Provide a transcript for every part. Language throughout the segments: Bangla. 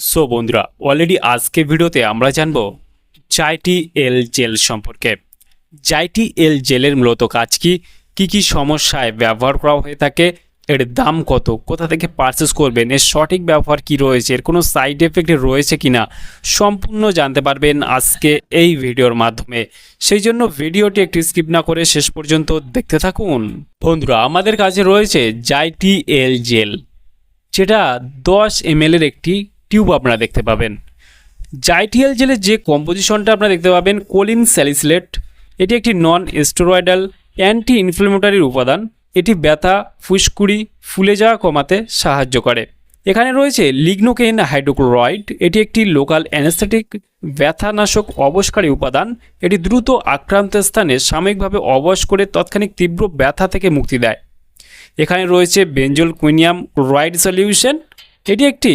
সো বন্ধুরা, অলরেডি আজকে ভিডিওতে আমরা জানবো জাইটি এল জেল সম্পর্কে। জাইটি এল জেলের মূলত কাজ কি কি সমস্যায় ব্যবহার করা হয়ে থাকে, এর দাম কত, কোথা থেকে পারচেস করবেন, এর সঠিক ব্যবহার কি রয়েছে, এর কোনো সাইড এফেক্ট রয়েছে কিনা সম্পূর্ণ জানতে পারবেন আজকে এই ভিডিওর মাধ্যমে। সেই জন্য ভিডিওটি একটু স্কিপ না করে শেষ পর্যন্ত দেখতে থাকুন। বন্ধুরা, আমাদের কাছে রয়েছে জাইটি এল জেল, যেটা 10 ml এর একটি টিউব আপনারা দেখতে পাবেন। জাইটিএল জেলের যে কম্পোজিশনটা আপনারা দেখতে পাবেন কোলিন স্যালিসিলেট, এটি একটি নন স্টেরয়েডাল অ্যান্টি ইনফ্লেমেটরি উপাদান। এটি ব্যথা, ফুসকুড়ি, ফুলে যাওয়া কমাতে সাহায্য করে। এখানে রয়েছে লিগনোকেইন হাইড্রোক্লোরাইড, এটি একটি লোকাল অ্যানেস্থেটিক ব্যথানাশক অবশকারী উপাদান। এটি দ্রুত আক্রান্ত স্থানে সাময়িকভাবে অবশ করে তৎক্ষণিক তীব্র ব্যথা থেকে মুক্তি দেয়। এখানে রয়েছে বেঞ্জল কুইনিয়াম ক্লোরাইড সলিউশন, এটি একটি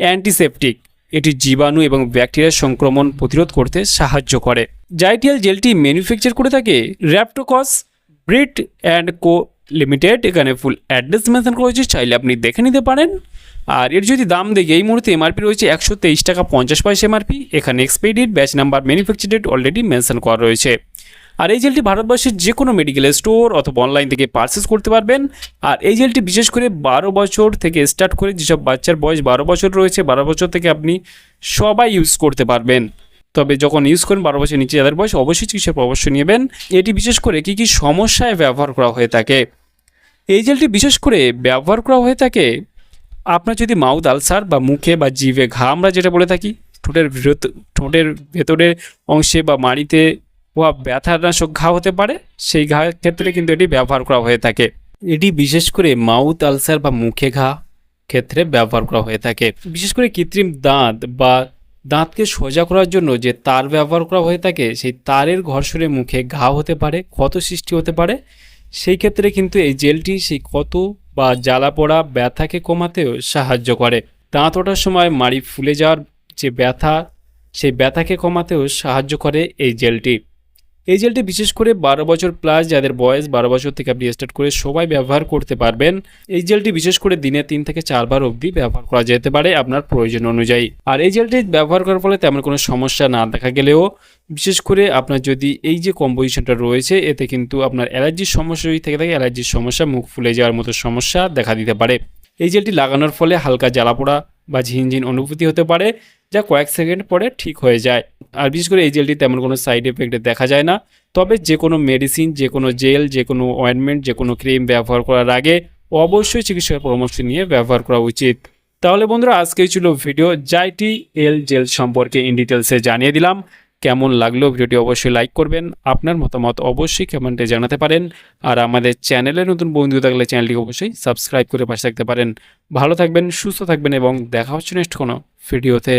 অ্যান্টিসেপটিক, এটি জীবাণু এবং ব্যাকটেরিয়ার সংক্রমণ প্রতিরোধ করতে সাহায্য করে। জাইটিএল জেলটি ম্যানুফ্যাকচার করে থাকে র্যাপটোকস ব্রিট অ্যান্ড কো লিমিটেড। এখানে ফুল অ্যাড্রেস মেনশন করেছে, চাইলে আপনি দেখে নিতে পারেন। আর এর যদি দাম দেখি, এই মুহূর্তে এমআরপি রয়েছে 123 টাকা 50 পয়সা এমআরপি। এখানে expiry date, batch number, manufacture date already mention করা রয়েছে। আর এই জেলটি ভারতবর্ষের যে কোনো মেডিকেল স্টোর অথবা অনলাইন থেকে পারচেস করতে পারবেন। আর এই জেলটি বিশেষ করে 12 বছর থেকে স্টার্ট করে, যেসব বাচ্চার বয়স 12 বছর রয়েছে, 12 বছর থেকে আপনি সবাই ইউজ করতে পারবেন। তবে যখন ইউজ করেন 12 বছর নিচে যাদের বয়স, অবশ্যই চিকিৎসার পরামর্শ নেবেন। এটি বিশেষ করে কী কী সমস্যায় ব্যবহার করা হয়ে থাকে। এই জেলটি বিশেষ করে ব্যবহার করা হয়ে থাকে আপনার যদি মাউথ আলসার বা মুখে বা জিভে ঘা, আমরা যেটা বলে থাকি, ঠোঁটের ভেতরের অংশে বা মাড়িতে ব্যথানাশক ঘা হতে পারে, সেই ঘা ক্ষেত্রে কিন্তু এটি ব্যবহার করা হয়ে থাকে। এটি বিশেষ করে মাউথ আলসার বা মুখে ঘা ক্ষেত্রে ব্যবহার করা হয়ে থাকে। বিশেষ করে কৃত্রিম দাঁত বা দাঁতকে সোজা করার জন্য যে তার ব্যবহার করা হয়ে থাকে, সেই তারের ঘর্ষণে মুখে ঘা হতে পারে, ক্ষত সৃষ্টি হতে পারে। সেই ক্ষেত্রে কিন্তু এই জেলটি সেই ক্ষত বা জ্বালা পোড়া ব্যথাকে কমাতেও সাহায্য করে। দাঁত ওঠার সময় মাড়ি ফুলে যাওয়ার যে ব্যথা, সেই ব্যথাকে কমাতেও সাহায্য করে এই জেলটি। এই জেলটি বিশেষ করে 12 বছর প্লাস যাদের বয়স, 12 বছর থেকে আপনি স্টার্ট করে সবাই ব্যবহার করতে পারবেন। এই জেলটি বিশেষ করে দিনে 3 থেকে 4 বার অবধি ব্যবহার করা যেতে পারে আপনার প্রয়োজন অনুযায়ী। আর এই জেলটি ব্যবহার করার ফলে তেমন কোনো সমস্যা না দেখা গেলেও, বিশেষ করে আপনার যদি এই যে কম্পোজিশনটা রয়েছে, এতে কিন্তু আপনার অ্যালার্জির সমস্যা যদি থেকে থাকে, অ্যালার্জির সমস্যা, মুখ ফুলে যাওয়ার মতো সমস্যা দেখা দিতে পারে। এই জেলটি লাগানোর ফলে হালকা জ্বালাপোড়া বা ঝিনঝিন অনুভূতি হতে পারে, যা কয়েক সেকেন্ড পরে ঠিক হয়ে যায়। আর বিশেষ করে এই জেলটি তেমন কোনো সাইড এফেক্ট দেখা যায় না। তবে যে কোনো মেডিসিন, যে কোনো জেল, যে কোনো অয়েন্টমেন্ট, যে কোনো ক্রিম ব্যবহার করার আগে অবশ্যই চিকিৎসকের পরামর্শ নিয়ে ব্যবহার করা উচিত। তাহলে বন্ধুরা, আজকেই ছিল ভিডিও জাইটি এল জেল সম্পর্কে ইন ডিটেলসে জানিয়ে দিলাম। কেমন লাগলো ভিডিওটি অবশ্যই লাইক করবেন, আপনার মতামত অবশ্যই কমেন্টে জানাতে পারেন। আর আমাদের চ্যানেলে নতুন বন্ধু থাকলে চ্যানেলটিকে অবশ্যই সাবস্ক্রাইব করে পাশে থাকতে পারেন। ভালো থাকবেন, সুস্থ থাকবেন এবং দেখা হচ্ছে নেক্সট কোনো ভিডিওতে।